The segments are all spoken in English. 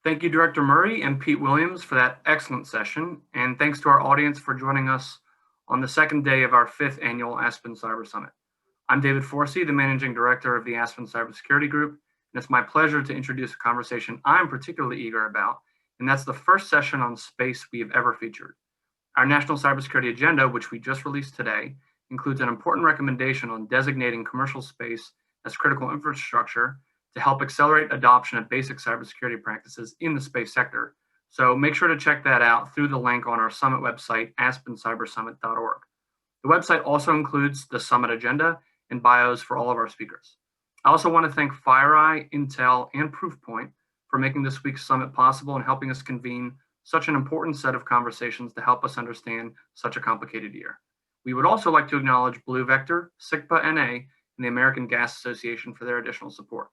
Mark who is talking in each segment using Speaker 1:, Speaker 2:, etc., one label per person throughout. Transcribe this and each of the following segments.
Speaker 1: Thank you, Director Murray and Pete Williams, for that excellent session. And thanks to our audience for joining us on the second day of our 5th annual Aspen Cyber Summit. I'm David Forsey, the Managing Director of the Aspen Cybersecurity Group, and it's my pleasure to introduce a conversation I'm particularly eager about, and that's the first session on space we have ever featured. Our National Cybersecurity Agenda, which we just released today, includes an important recommendation on designating commercial space as critical infrastructure to help accelerate adoption of basic cybersecurity practices in the space sector. So make sure to check that out through the link on our summit website, aspencybersummit.org. The website also includes the summit agenda and bios for all of our speakers. I also want to thank FireEye, Intel, and Proofpoint for making this week's summit possible and helping us convene such an important set of conversations to help us understand such a complicated year. We would also like to acknowledge Blue Vector, SIGPA NA, and the American Gas Association for their additional support.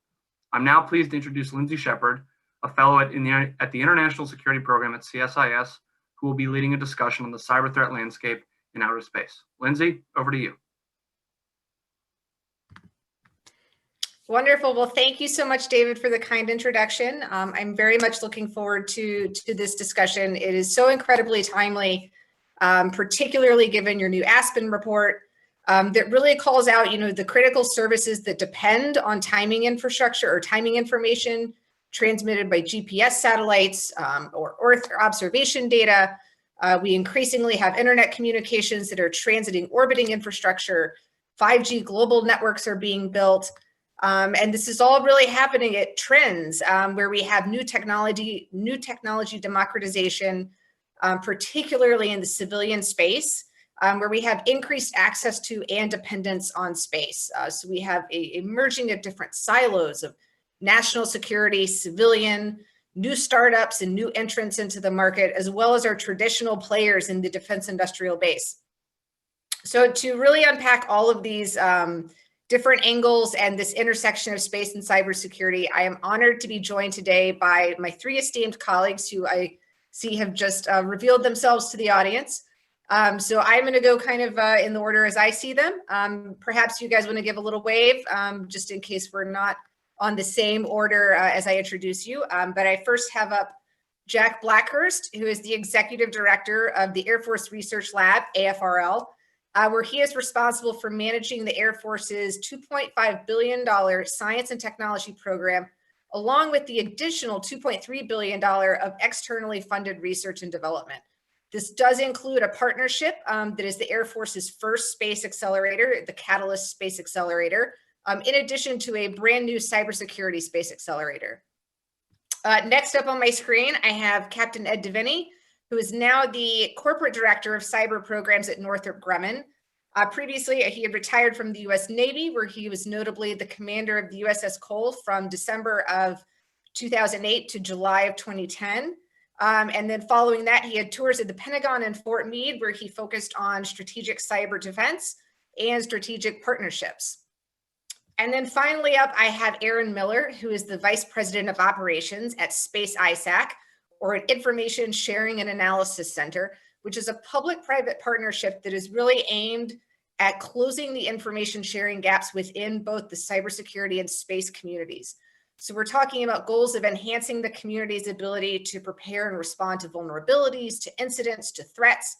Speaker 1: I'm now pleased to introduce Lindsey Sheppard, a fellow at the International Security Program at CSIS, who will be leading a discussion on the cyber threat landscape in outer space. Lindsey, over to you.
Speaker 2: Wonderful. Well, thank you so much, David, for the kind introduction. I'm very much looking forward to this discussion. It is so incredibly timely, particularly given your new Aspen report that really calls out, the critical services that depend on timing infrastructure or timing information transmitted by GPS satellites or Earth observation data. We increasingly have internet communications that are transiting orbiting infrastructure. 5G global networks are being built. And this is all really happening at trends where we have new technology democratization, particularly in the civilian space, where we have increased access to and dependence on space. So we have a merging of different silos of national security, civilian, new startups and new entrants into the market, as well as our traditional players in the defense industrial base. So to really unpack all of these different angles and this intersection of space and cybersecurity, I am honored to be joined today by my 3 esteemed colleagues who I see have just revealed themselves to the audience. So I'm going to go kind of in the order as I see them. Perhaps you guys want to give a little wave, just in case we're not on the same order as I introduce you. But I first have up Jack Blackhurst, who is the Executive Director of the Air Force Research Lab, AFRL, where he is responsible for managing the Air Force's $2.5 billion science and technology program, along with the additional $2.3 billion of externally funded research and development. This does include a partnership that is the Air Force's first space accelerator, the Catalyst Space Accelerator, in addition to a brand new cybersecurity space accelerator. Next up on my screen, I have Captain Ed DeVinney, who is now the Corporate Director of Cyber Programs at Northrop Grumman. Previously, he had retired from the U.S. Navy, where he was notably the commander of the USS Cole from December of 2008 to July of 2010. And then following that, he had tours at the Pentagon and Fort Meade, where he focused on strategic cyber defense and strategic partnerships. And then finally up, I have Erin Miller, who is the Vice President of Operations at Space ISAC, or an Information Sharing and Analysis Center, which is a public-private partnership that is really aimed at closing the information sharing gaps within both the cybersecurity and space communities. So we're talking about goals of enhancing the community's ability to prepare and respond to vulnerabilities, to incidents, to threats,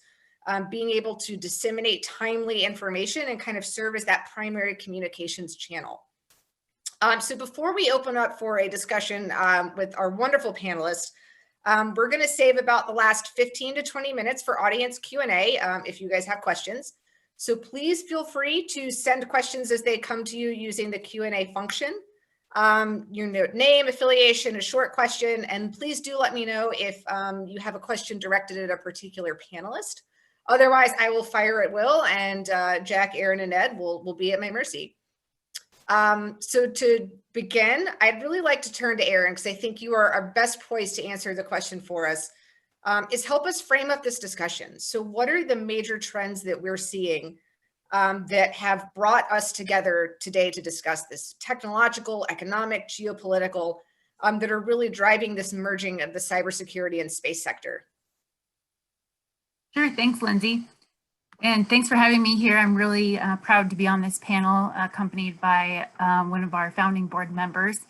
Speaker 2: being able to disseminate timely information and kind of serve as that primary communications channel. So before we open up for a discussion with our wonderful panelists, we're going to save about the last 15 to 20 minutes for audience Q&A if you guys have questions. So please feel free to send questions as they come to you using the Q&A function. Your name, affiliation, a short question, and please do let me know if you have a question directed at a particular panelist. Otherwise, I will fire at will, and Jack, Erin, and Ed will be at my mercy. So to begin, I'd really like to turn to Erin, because I think you are best poised to answer the question for us, is help us frame up this discussion. So what are the major trends that we're seeing that have brought us together today to discuss this technological, economic, geopolitical, that are really driving this merging of the cybersecurity and space sector?
Speaker 3: Sure, thanks, Lindsey. And thanks for having me here. I'm really proud to be on this panel, accompanied by one of our founding board members.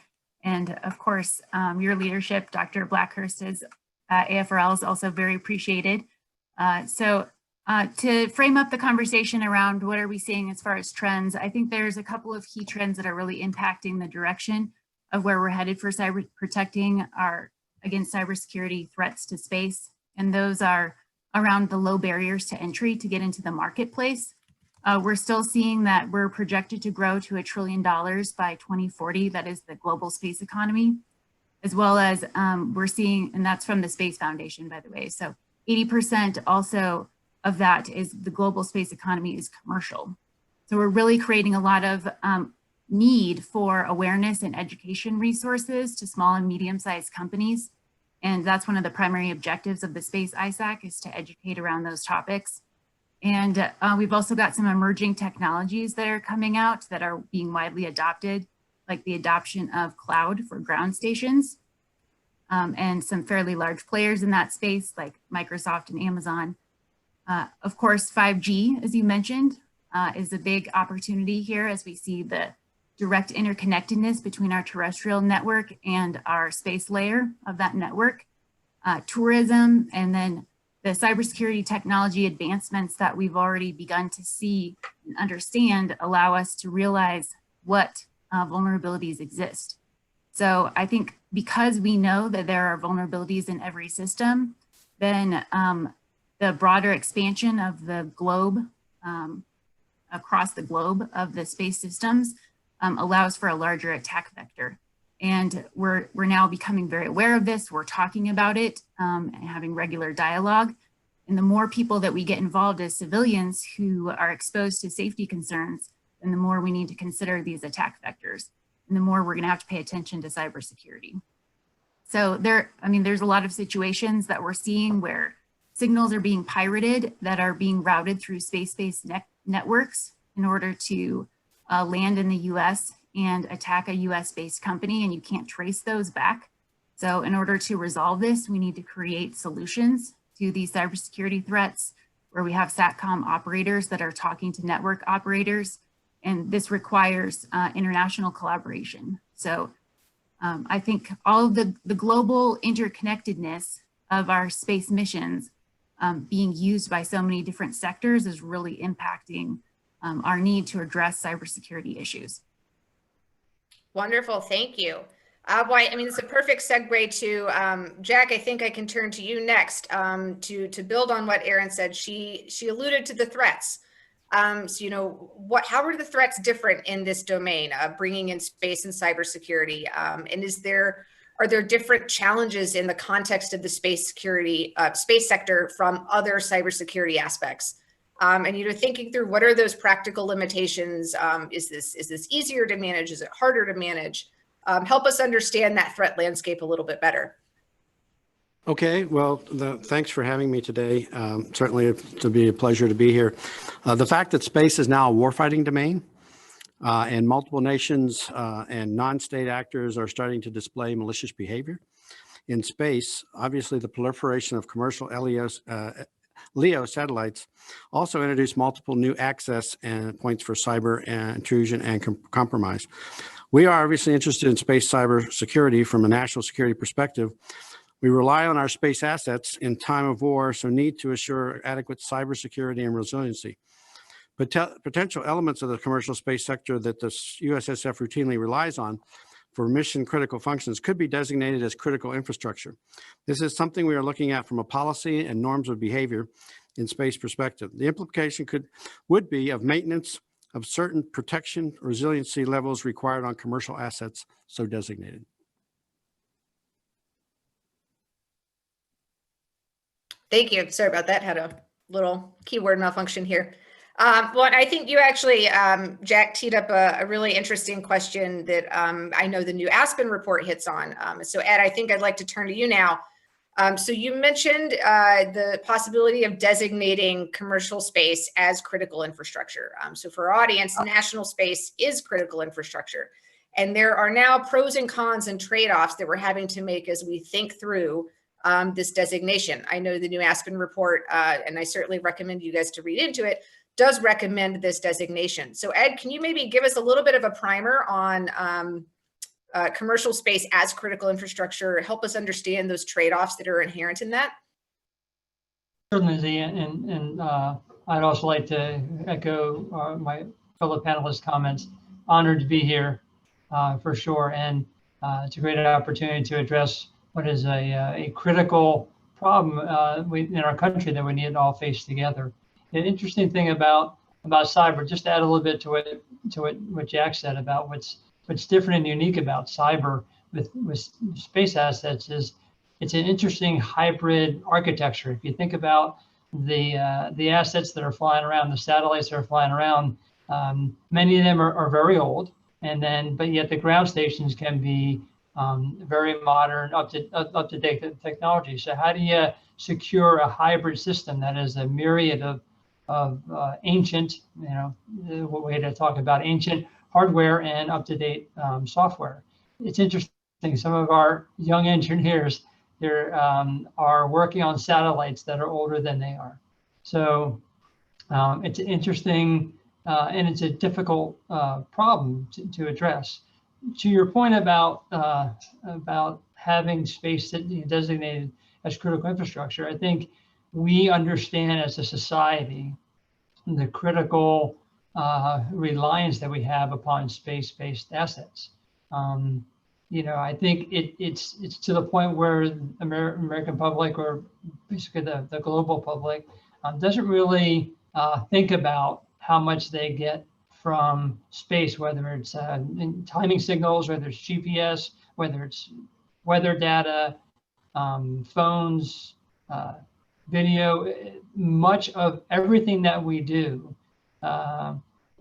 Speaker 3: And of course, your leadership, Dr. Blackhurst, is AFRL is also very appreciated. To frame up the conversation around what are we seeing as far as trends, I think there's a couple of key trends that are really impacting the direction of where we're headed for protecting against cybersecurity threats to space. And those are around the low barriers to entry to get into the marketplace. We're still seeing that we're projected to grow to $1 trillion by 2040. That is the global space economy, as well as we're seeing, and that's from the Space Foundation, by the way. So 80% also of that is the global space economy is commercial. So we're really creating a lot of need for awareness and education resources to small and medium-sized companies. And that's one of the primary objectives of the Space ISAC, is to educate around those topics. And we've also got some emerging technologies that are coming out that are being widely adopted, like the adoption of cloud for ground stations, and some fairly large players in that space like Microsoft and Amazon. Of course, 5G, as you mentioned, is a big opportunity here as we see the direct interconnectedness between our terrestrial network and our space layer of that network, tourism, and then the cybersecurity technology advancements that we've already begun to see and understand allow us to realize what vulnerabilities exist. So I think because we know that there are vulnerabilities in every system, then the broader expansion of the globe, across the globe of the space systems allows for a larger attack vector. And we're now becoming very aware of this. We're talking about it and having regular dialogue. And the more people that we get involved as civilians who are exposed to safety concerns, then the more we need to consider these attack vectors, and the more we're going to have to pay attention to cybersecurity. So there's a lot of situations that we're seeing where signals are being pirated that are being routed through space-based networks in order to land in the US and attack a US-based company, and you can't trace those back. So in order to resolve this, we need to create solutions to these cybersecurity threats where we have SATCOM operators that are talking to network operators, and this requires international collaboration. So I think all of the global interconnectedness of our space missions being used by so many different sectors is really impacting our need to address cybersecurity issues.
Speaker 2: Wonderful, thank you. It's a perfect segue to Jack. I think I can turn to you next to build on what Erin said. She alluded to the threats. So how are the threats different in this domain, bringing in space and cybersecurity? And are there different challenges in the context of the space sector from other cybersecurity aspects? And thinking through what are those practical limitations? Is this easier to manage? Is it harder to manage? Help us understand that threat landscape a little bit better.
Speaker 4: Okay, well, thanks for having me today. Certainly to be a pleasure to be here. The fact that space is now a warfighting domain and multiple nations and non-state actors are starting to display malicious behavior in space. Obviously, the proliferation of commercial LEO satellites also introduced multiple new access and points for cyber intrusion and compromise. We are obviously interested in space cyber security from a national security perspective. We rely on our space assets in time of war, so need to assure adequate cybersecurity and resiliency. Potential elements of the commercial space sector that the USSF routinely relies on for mission critical functions could be designated as critical infrastructure. This is something we are looking at from a policy and norms of behavior in space perspective. The implication would be of maintenance of certain protection resiliency levels required on commercial assets so designated.
Speaker 2: Thank you. Sorry about that. Had a little keyword malfunction here. Well, I think you actually, Jack, teed up a really interesting question that I know the new Aspen report hits on. So Ed, I think I'd like to turn to you now. So you mentioned the possibility of designating commercial space as critical infrastructure. So for our audience, national space is critical infrastructure. And there are now pros and cons and trade-offs that we're having to make as we think through this designation. I know the new Aspen report, and I certainly recommend you guys to read into it, does recommend this designation. So Ed, can you maybe give us a little bit of a primer on commercial space as critical infrastructure. Help us understand those trade-offs that are inherent in that.
Speaker 5: Certainly, Lindsey, and I'd also like to echo my fellow panelists' comments. Honored to be here, for sure, and it's a great opportunity to address what is a critical problem in our country that we need to all face together. The interesting thing about cyber, just to add a little bit to what Jack said about what's different and unique about cyber with space assets is it's an interesting hybrid architecture. If you think about the assets that are flying around, the satellites that are flying around, many of them are very old, but yet the ground stations can be very modern, up to date technology. So how do you secure a hybrid system that is a myriad of ancient, what way to talk about ancient hardware and up to date software? It's interesting. Some of our young engineers are working on satellites that are older than they are. So it's interesting and it's a difficult problem to address. To your point about having space designated as critical infrastructure, I think we understand as a society the critical reliance that we have upon space-based assets. I think it's to the point where American public, or basically the global public, doesn't really think about how much they get from space, whether it's timing signals, whether it's GPS, whether it's weather data, phones, video. Much of everything that we do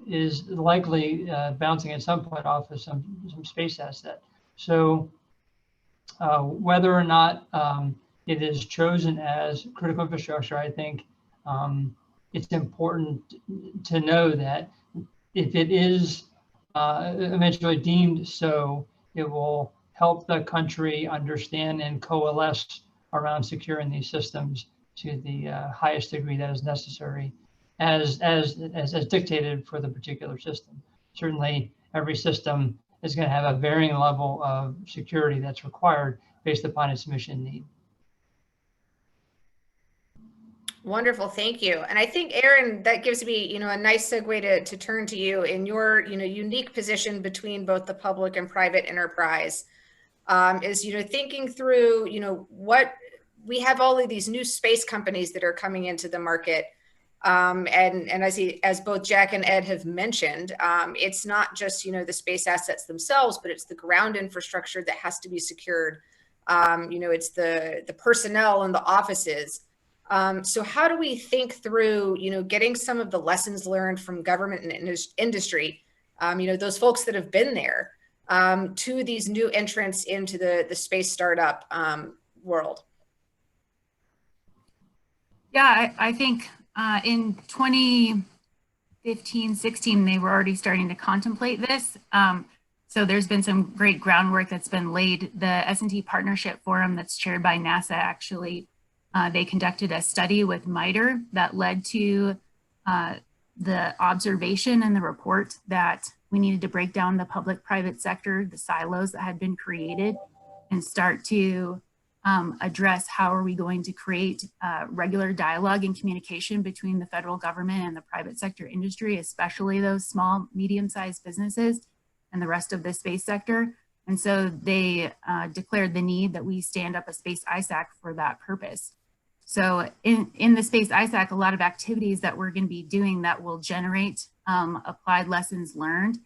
Speaker 5: is likely bouncing at some point off of some space asset. So whether or not it is chosen as critical infrastructure, I think it's important to know that if it is eventually deemed so, it will help the country understand and coalesce around securing these systems to the highest degree that is necessary, as dictated for the particular system. Certainly, every system is going to have a varying level of security that's required based upon its mission need.
Speaker 2: Wonderful, thank you. And I think, Erin, that gives me, a nice segue to turn to you in your, unique position between both the public and private enterprise. Is, thinking through, what we have all of these new space companies that are coming into the market. And as both Jack and Ed have mentioned, it's not just, the space assets themselves, but it's the ground infrastructure that has to be secured. It's the personnel and the offices. So how do we think through, getting some of the lessons learned from government and industry, those folks that have been there, to these new entrants into the space startup world?
Speaker 3: Yeah, I think in 2015, 16, they were already starting to contemplate this. So there's been some great groundwork that's been laid. The S&T Partnership Forum that's chaired by NASA, actually, they conducted a study with MITRE that led to the observation and the report that we needed to break down the public-private sector, the silos that had been created, and start to address how are we going to create regular dialogue and communication between the federal government and the private sector industry, especially those small, medium-sized businesses and the rest of the space sector. And so they declared the need that we stand up a space ISAC for that purpose. So in the space ISAC, a lot of activities that we're going to be doing that will generate applied lessons learned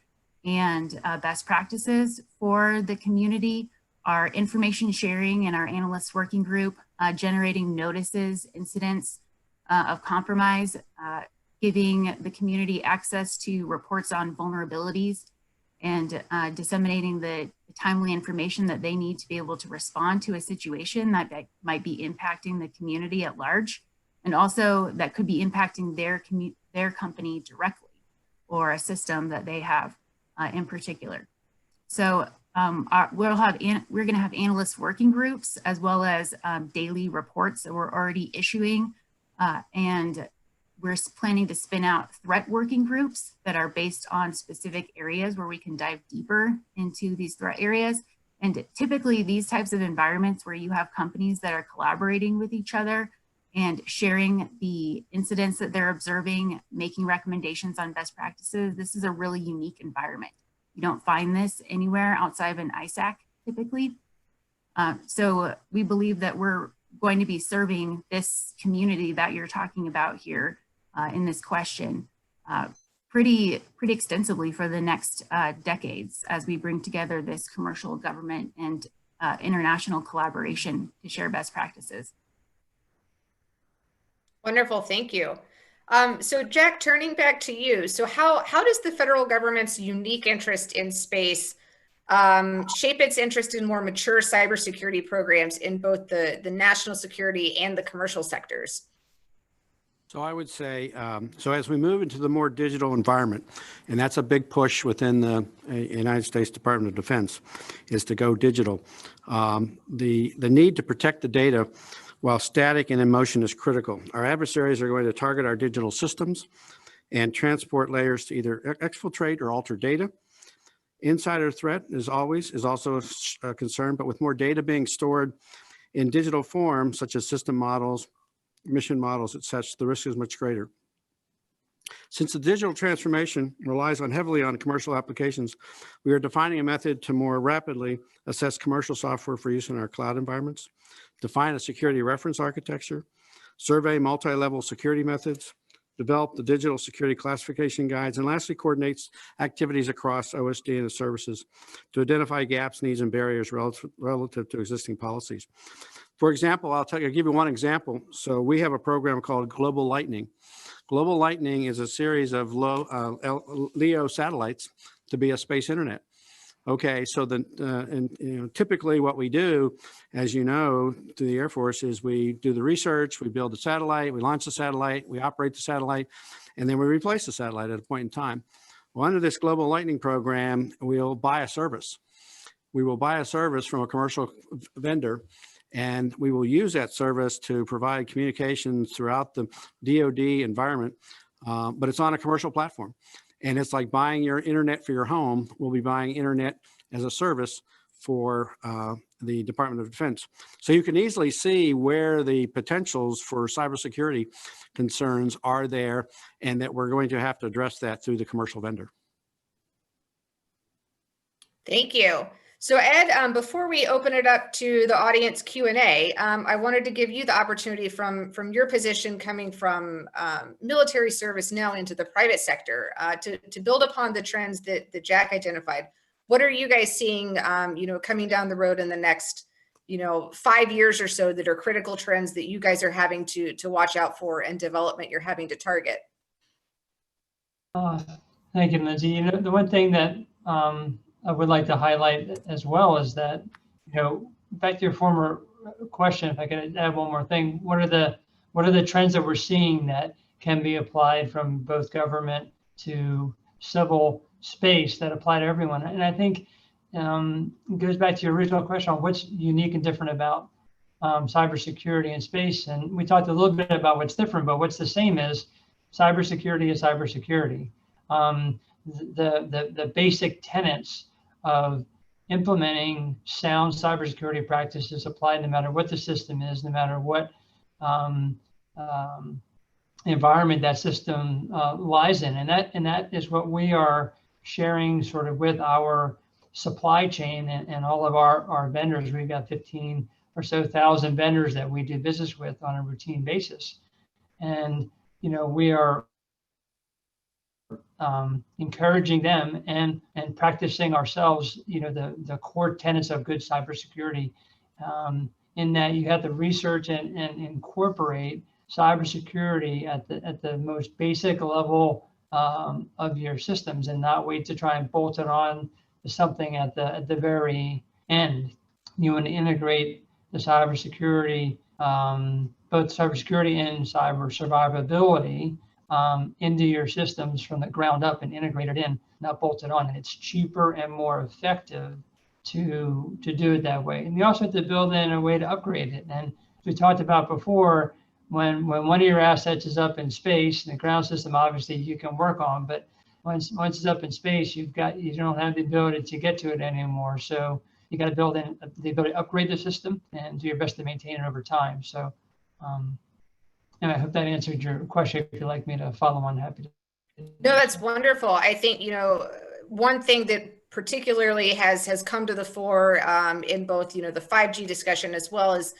Speaker 3: and best practices for the community, our information sharing and our analysts working group, generating notices, incidents of compromise, giving the community access to reports on vulnerabilities, and disseminating the timely information that they need to be able to respond to a situation that might be impacting the community at large, and also that could be impacting their company directly, or a system that they have in particular. So we're going to have analyst working groups, as well as daily reports that we're already issuing, and we're planning to spin out threat working groups that are based on specific areas where we can dive deeper into these threat areas. And typically these types of environments where you have companies that are collaborating with each other and sharing the incidents that they're observing, making recommendations on best practices, this is a really unique environment. You don't find this anywhere outside of an ISAC typically. So we believe that we're going to be serving this community that you're talking about here in this question pretty extensively for the next decades as we bring together this commercial, government, and international collaboration to share best practices.
Speaker 2: Wonderful, thank you. So Jack, turning back to you. So how does the federal government's unique interest in space shape its interest in more mature cybersecurity programs in both the national security and the commercial sectors?
Speaker 4: So I would say, so as we move into the more digital environment, and that's a big push within the United States Department of Defense, is to go digital. The need to protect the data while static and in motion is critical. Our adversaries are going to target our digital systems and transport layers to either exfiltrate or alter data. Insider threat is also a concern, but with more data being stored in digital form, such as system models, mission models, et cetera, the risk is much greater. Since the digital transformation relies heavily on commercial applications, we are defining a method to more rapidly assess commercial software for use in our cloud environments, define a security reference architecture, survey multi-level security methods, develop the digital security classification guides, and lastly, coordinates activities across OSD and the services to identify gaps, needs, and barriers relative to existing policies. For example, I'll give you one example. So we have a program called Global Lightning. Global Lightning is a series of LEO satellites to be a space internet. Okay, so typically what we do, as you know, to the Air Force is we do the research, we build the satellite, we launch the satellite, we operate the satellite, and then we replace the satellite at a point in time. Well, under this Global Lightning program, we'll buy a service. We will buy a service from a commercial vendor, and we will use that service to provide communications throughout the DoD environment, but it's on a commercial platform. And it's like buying your internet for your home. We'll be buying internet as a service for the Department of Defense. So you can easily see where the potentials for cybersecurity concerns are there, and that we're going to have to address that through the commercial vendor.
Speaker 2: Thank you. So Ed, before we open it up to the audience Q&A, I wanted to give you the opportunity from your position coming from military service now into the private sector to build upon the trends that Jack identified. What are you guys seeing, coming down the road in the next, 5 years or so that are critical trends that you guys are having to watch out for and development you're having to target?
Speaker 5: Thank you, Lindsey. The one thing that I would like to highlight as well is that, back to your former question, if I could add one more thing, what are the trends that we're seeing that can be applied from both government to civil space that apply to everyone? And I think it goes back to your original question on what's unique and different about cybersecurity and space. And we talked a little bit about what's different, but what's the same is cybersecurity is cybersecurity. The basic tenets of implementing sound cybersecurity practices applied no matter what the system is, no matter what environment that system lies in. And that is what we are sharing sort of with our supply chain and all of our vendors. We've got 15 or so thousand vendors that we do business with on a routine basis. And, we are encouraging them and practicing ourselves, the core tenets of good cybersecurity, in that you have to research and incorporate cybersecurity at the most basic level of your systems, and not wait to try and bolt it on to something at the very end. You want to integrate the cybersecurity, both cybersecurity and cyber survivability, into your systems from the ground up and integrate it in, not bolt it on. And it's cheaper and more effective to do it that way. And you also have to build in a way to upgrade it. And as we talked about before, when one of your assets is up in space, and the ground system obviously you can work on, but once it's up in space, you don't have the ability to get to it anymore. So you got to build in the ability to upgrade the system and do your best to maintain it over time. So, and I hope that answered your question. If you'd like me to follow on, happy to.
Speaker 2: No, that's wonderful. I think, one thing that particularly has come to the fore in both, the 5G discussion as well as,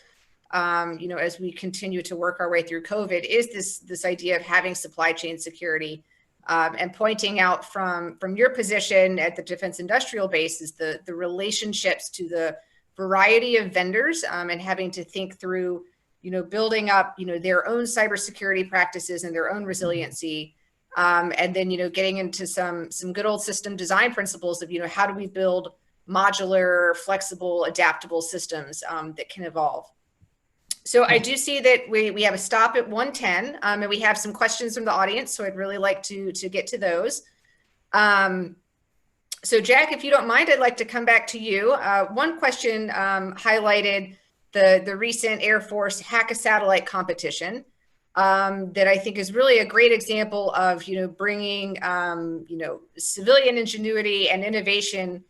Speaker 2: as we continue to work our way through COVID is this idea of having supply chain security and pointing out from your position at the Defense Industrial Base is the relationships to the variety of vendors and having to think through, building up, their own cybersecurity practices and their own resiliency. And then, getting into some good old system design principles of, how do we build modular, flexible, adaptable systems that can evolve. So I do see that we have a stop at 1:10 and we have some questions from the audience. So I'd really like to get to those. So Jack, if you don't mind, I'd like to come back to you. One question highlighted the recent Air Force Hack-A-Satellite competition. That I think is really a great example of, bringing, civilian ingenuity and innovation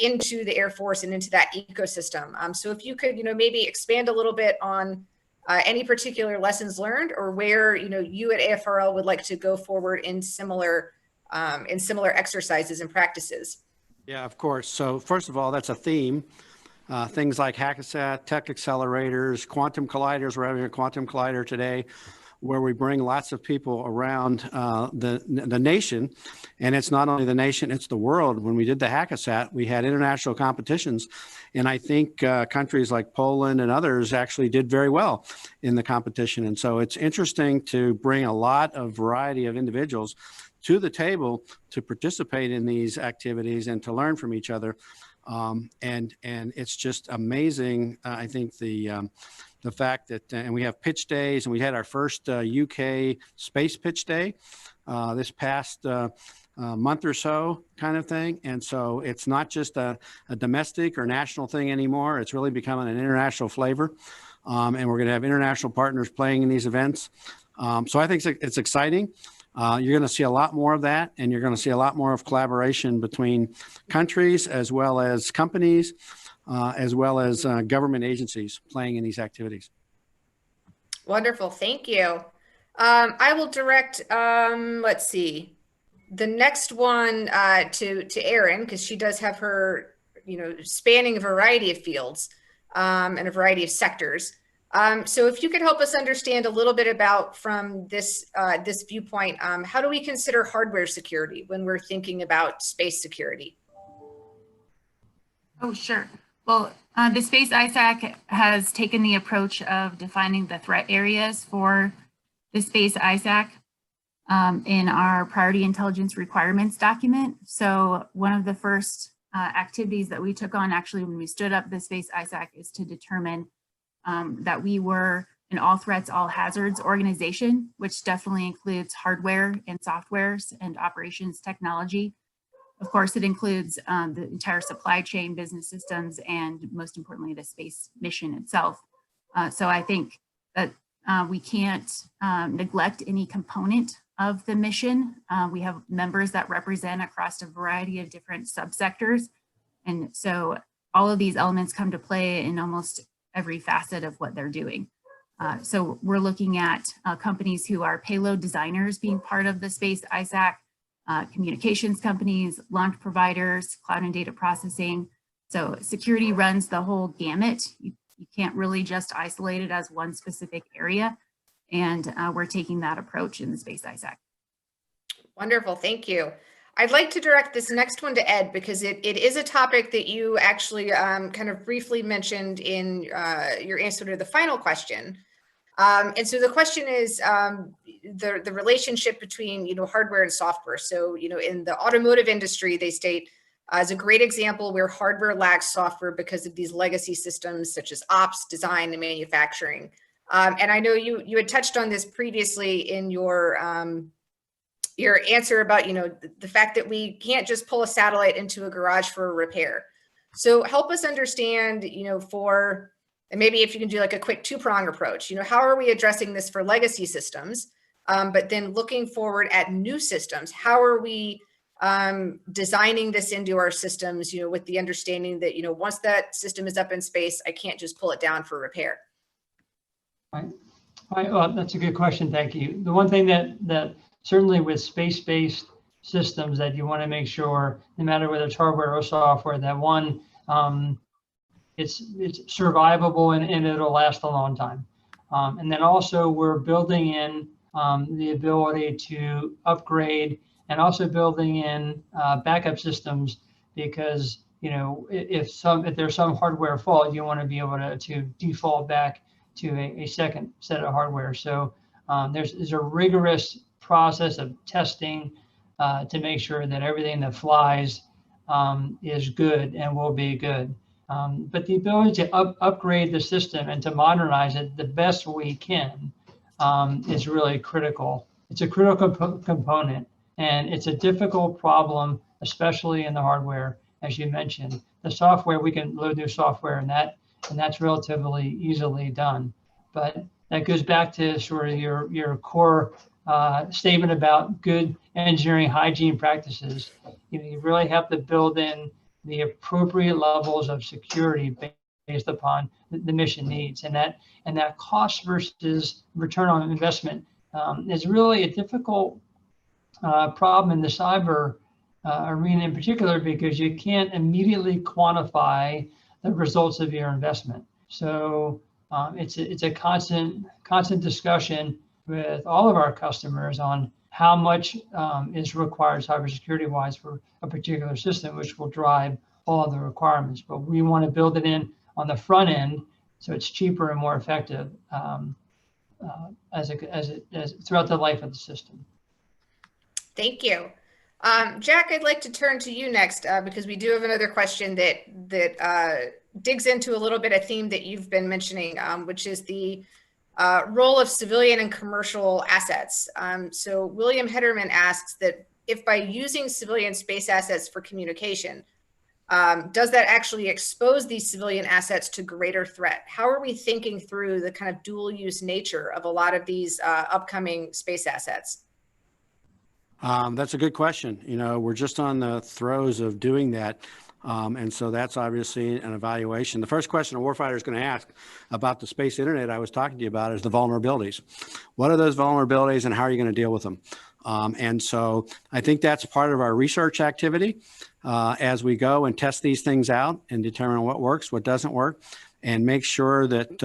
Speaker 2: into the Air Force and into that ecosystem. So if you could, maybe expand a little bit on any particular lessons learned or where, you at AFRL would like to go forward in similar exercises and practices.
Speaker 4: Yeah, of course. So first of all, that's a theme. Things like Hack-A-Sat, tech accelerators, quantum colliders. We're having a quantum collider today where we bring lots of people around the nation. And it's not only the nation, it's the world. When we did the Hack-A-Sat, we had international competitions. And I think countries like Poland and others actually did very well in the competition. And so it's interesting to bring a lot of variety of individuals to the table to participate in these activities and to learn from each other. And it's just amazing. I think the fact that, and we have pitch days, and we had our first UK space pitch day this past month or so kind of thing. And so it's not just a domestic or national thing anymore. It's really becoming an international flavor. And we're going to have international partners playing in these events. So I think it's exciting. You're going to see a lot more of that, and you're going to see a lot more of collaboration between countries as well as companies, as well as government agencies playing in these activities.
Speaker 2: Wonderful. Thank you. I will direct, let's see, the next one to Erin, because she does have her, spanning a variety of fields and a variety of sectors. So if you could help us understand a little bit about from this viewpoint, how do we consider hardware security when we're thinking about space security?
Speaker 3: Oh, sure. Well, the Space ISAC has taken the approach of defining the threat areas for the Space ISAC in our priority intelligence requirements document. So one of the first activities that we took on actually when we stood up the Space ISAC is to determine that we were an all threats, all hazards organization, which definitely includes hardware and softwares and operations technology. Of course, it includes the entire supply chain, business systems, and most importantly, the space mission itself. So I think that we can't neglect any component of the mission. We have members that represent across a variety of different subsectors. And so all of these elements come to play in almost every facet of what they're doing. So we're looking at companies who are payload designers being part of the Space ISAC, communications companies, launch providers, cloud and data processing. So security runs the whole gamut. You can't really just isolate it as one specific area. And we're taking that approach in the Space ISAC.
Speaker 2: Wonderful, thank you. I'd like to direct this next one to Ed because it is a topic that you actually kind of briefly mentioned in your answer to the final question. And so the question is the relationship between, hardware and software. So, in the automotive industry, they state as a great example where hardware lags software because of these legacy systems such as ops, design, and manufacturing. And I know you had touched on this previously in your answer about, the fact that we can't just pull a satellite into a garage for a repair. So help us understand, for And maybe if you can do like a quick two-prong approach, how are we addressing this for legacy systems? But then looking forward at new systems, how are we designing this into our systems, with the understanding that, once that system is up in space, I can't just pull it down for repair.
Speaker 5: Right. Well, that's a good question. Thank you. The one thing that certainly with space-based systems that you want to make sure, no matter whether it's hardware or software, that one, it's survivable and it'll last a long time. And then also we're building in the ability to upgrade and also building in backup systems, because if there's some hardware fault, you want to be able to default back to a second set of hardware. So there's a rigorous process of testing to make sure that everything that flies is good and will be good. But the ability to upgrade the system and to modernize it the best we can is really critical. It's a critical component, and it's a difficult problem, especially in the hardware, as you mentioned. The software, we can load new software, and that's relatively easily done. But that goes back to sort of your core statement about good engineering hygiene practices. You really have to build in the appropriate levels of security based upon the mission needs, and that cost versus return on investment is really a difficult problem in the cyber arena in particular, because you can't immediately quantify the results of your investment. So it's a constant discussion with all of our customers on how much is required cybersecurity wise for a particular system, which will drive all of the requirements. But we want to build it in on the front end so it's cheaper and more effective as throughout the life of the system.
Speaker 2: Thank you. Jack, I'd like to turn to you next because we do have another question that digs into a little bit of theme that you've been mentioning, which is the role of civilian and commercial assets. So William Hederman asks that if by using civilian space assets for communication, does that actually expose these civilian assets to greater threat? How are we thinking through the kind of dual use nature of a lot of these upcoming space assets?
Speaker 4: That's a good question. We're just on the throes of doing that. And so that's obviously an evaluation. The first question a warfighter is going to ask about the space internet I was talking to you about is the vulnerabilities. What are those vulnerabilities and how are you going to deal with them? And so I think that's part of our research activity as we go and test these things out and determine what works, what doesn't work, and make sure that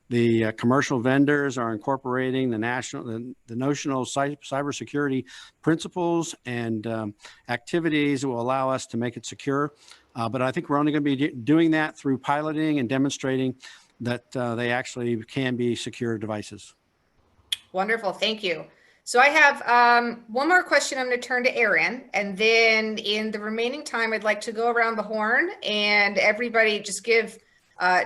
Speaker 4: the commercial vendors are incorporating the notional cybersecurity principles and activities that will allow us to make it secure. But I think we're only going to be doing that through piloting and demonstrating that they actually can be secure devices.
Speaker 2: Wonderful, thank you. So I have one more question I'm going to turn to Erin, and then in the remaining time, I'd like to go around the horn and everybody just give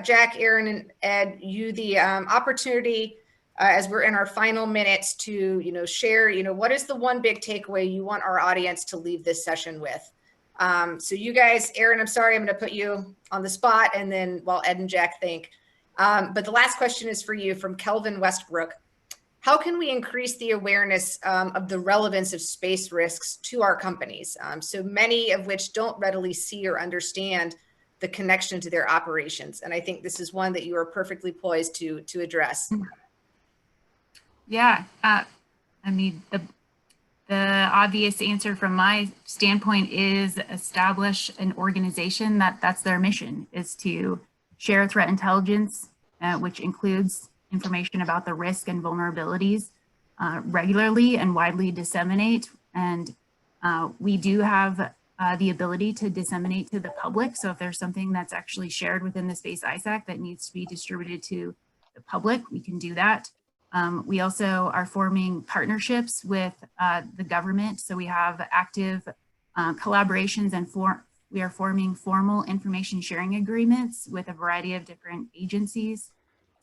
Speaker 2: Jack, Erin, and Ed, you the opportunity as we're in our final minutes to, share, what is the one big takeaway you want our audience to leave this session with? So you guys, Erin, I'm sorry, I'm going to put you on the spot, and then while Ed and Jack think. But the last question is for you from Kelvin Westbrook. How can we increase the awareness of the relevance of space risks to our companies? So many of which don't readily see or understand the connection to their operations. And I think this is one that you are perfectly poised to address.
Speaker 3: Yeah, I mean, the obvious answer from my standpoint is establish an organization that's their mission, is to share threat intelligence, which includes information about the risk and vulnerabilities regularly and widely disseminate. And we do have the ability to disseminate to the public. So if there's something that's actually shared within the Space ISAC that needs to be distributed to the public, we can do that. We also are forming partnerships with the government. So we have active collaborations and we are forming formal information sharing agreements with a variety of different agencies.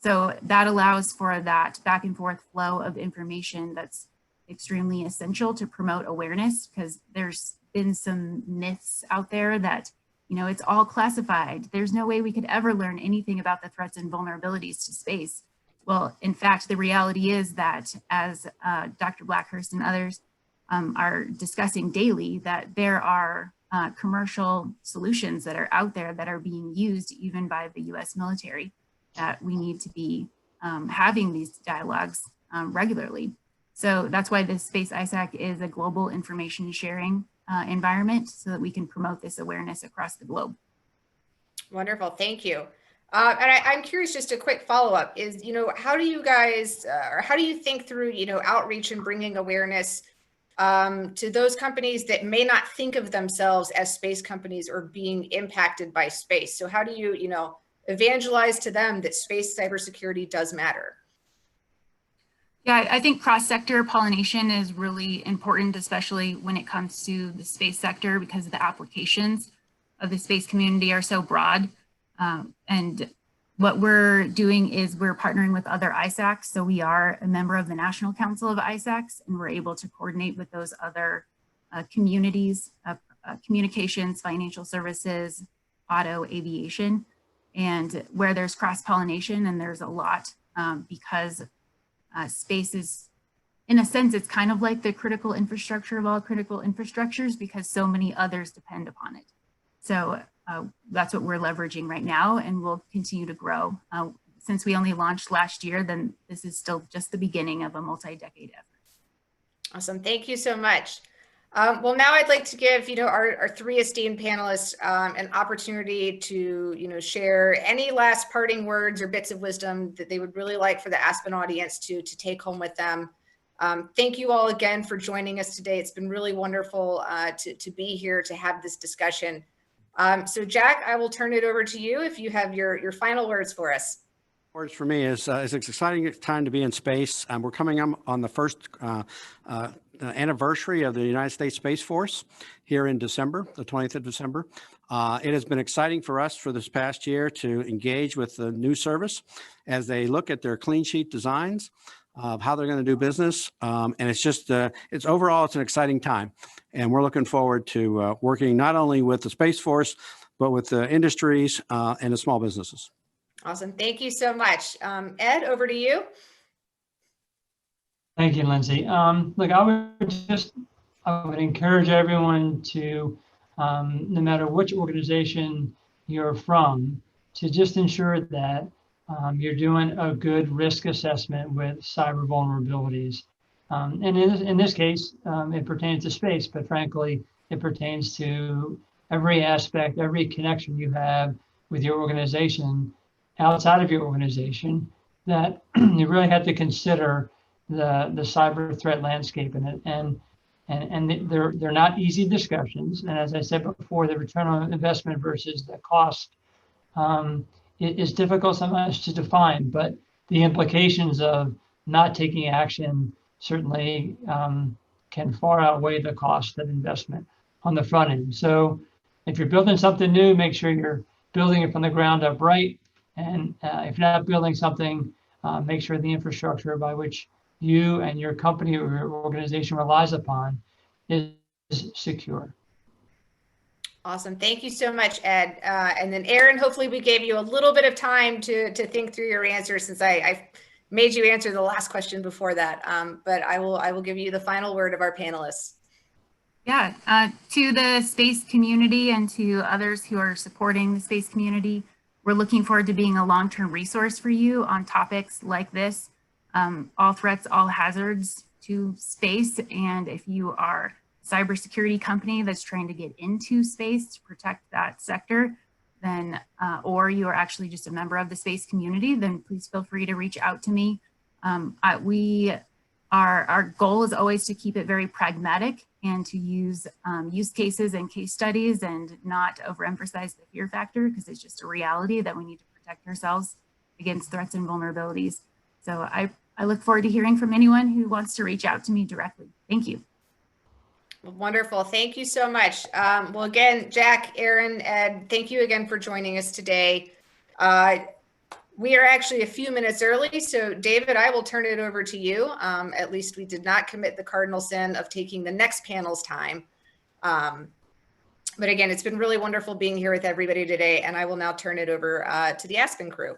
Speaker 3: So that allows for that back and forth flow of information that's extremely essential to promote awareness, because there's been some myths out there that, It's all classified. There's no way we could ever learn anything about the threats and vulnerabilities to space. Well, in fact, the reality is that, as Dr. Blackhurst and others are discussing daily, that there are commercial solutions that are out there that are being used even by the US military, that we need to be having these dialogues regularly. So that's why the Space ISAC is a global information sharing environment, so that we can promote this awareness across the globe.
Speaker 2: Wonderful, thank you. And I'm curious, just a quick follow-up is, how do you guys, or how do you think through, outreach and bringing awareness to those companies that may not think of themselves as space companies or being impacted by space? So how do you, evangelize to them that space cybersecurity does matter?
Speaker 3: Yeah, I think cross-sector pollination is really important, especially when it comes to the space sector, because the applications of the space community are so broad. And what we're doing is we're partnering with other ISACs. So we are a member of the National Council of ISACs, and we're able to coordinate with those other communities, communications, financial services, auto, aviation, and where there's cross-pollination, and there's a lot because space is, in a sense, it's kind of like the critical infrastructure of all critical infrastructures, because so many others depend upon it. So that's what we're leveraging right now, and we'll continue to grow. Since we only launched last year, then this is still just the beginning of a multi-decade effort.
Speaker 2: Awesome, thank you so much. Well, now I'd like to give, our three esteemed panelists an opportunity to, share any last parting words or bits of wisdom that they would really like for the Aspen audience to take home with them. Thank you all again for joining us today. It's been really wonderful to be here to have this discussion. So Jack, I will turn it over to you if you have your final words for us.
Speaker 4: Words for me is it's an exciting time to be in space. We're coming up on the first anniversary of the United States Space Force here in December, the 20th of December. It has been exciting for us for this past year to engage with the new service as they look at their clean sheet designs of how they're going to do business. And it's just, it's overall, it's an exciting time. And we're looking forward to working not only with the Space Force, but with the industries and the small businesses.
Speaker 2: Awesome. Thank you so much. Ed, over to you.
Speaker 5: Thank you, Lindsey. Look, I would encourage everyone to, no matter which organization you're from, to just ensure that you're doing a good risk assessment with cyber vulnerabilities. And in this case, it pertains to space, but frankly, it pertains to every aspect, every connection you have with your organization, outside of your organization, that you really have to consider the cyber threat landscape in it. And they're not easy discussions. And as I said before, the return on investment versus the cost is difficult sometimes to define, but the implications of not taking action certainly can far outweigh the cost of investment on the front end. So if you're building something new, make sure you're building it from the ground up right. And if you're not building something, make sure the infrastructure by which you and your company or your organization relies upon is secure.
Speaker 2: Awesome. Thank you so much, Ed. And then Erin, hopefully we gave you a little bit of time to think through your answers, since I made you answer the last question before that. But I will give you the final word of our panelists.
Speaker 3: Yeah, to the space community and to others who are supporting the space community, we're looking forward to being a long-term resource for you on topics like this, all threats, all hazards to space. And if you are a cybersecurity company that's trying to get into space to protect that sector, then, or you are actually just a member of the space community, then please feel free to reach out to me. Our goal is always to keep it very pragmatic and to use use cases and case studies and not overemphasize the fear factor, because it's just a reality that we need to protect ourselves against threats and vulnerabilities. So I look forward to hearing from anyone who wants to reach out to me directly. Thank you.
Speaker 2: Wonderful. Thank you so much. Well, again, Jack, Erin, Ed, thank you again for joining us today. We are actually a few minutes early, so David, I will turn it over to you. At least we did not commit the cardinal sin of taking the next panel's time. But again, it's been really wonderful being here with everybody today, and I will now turn it over to the Aspen crew.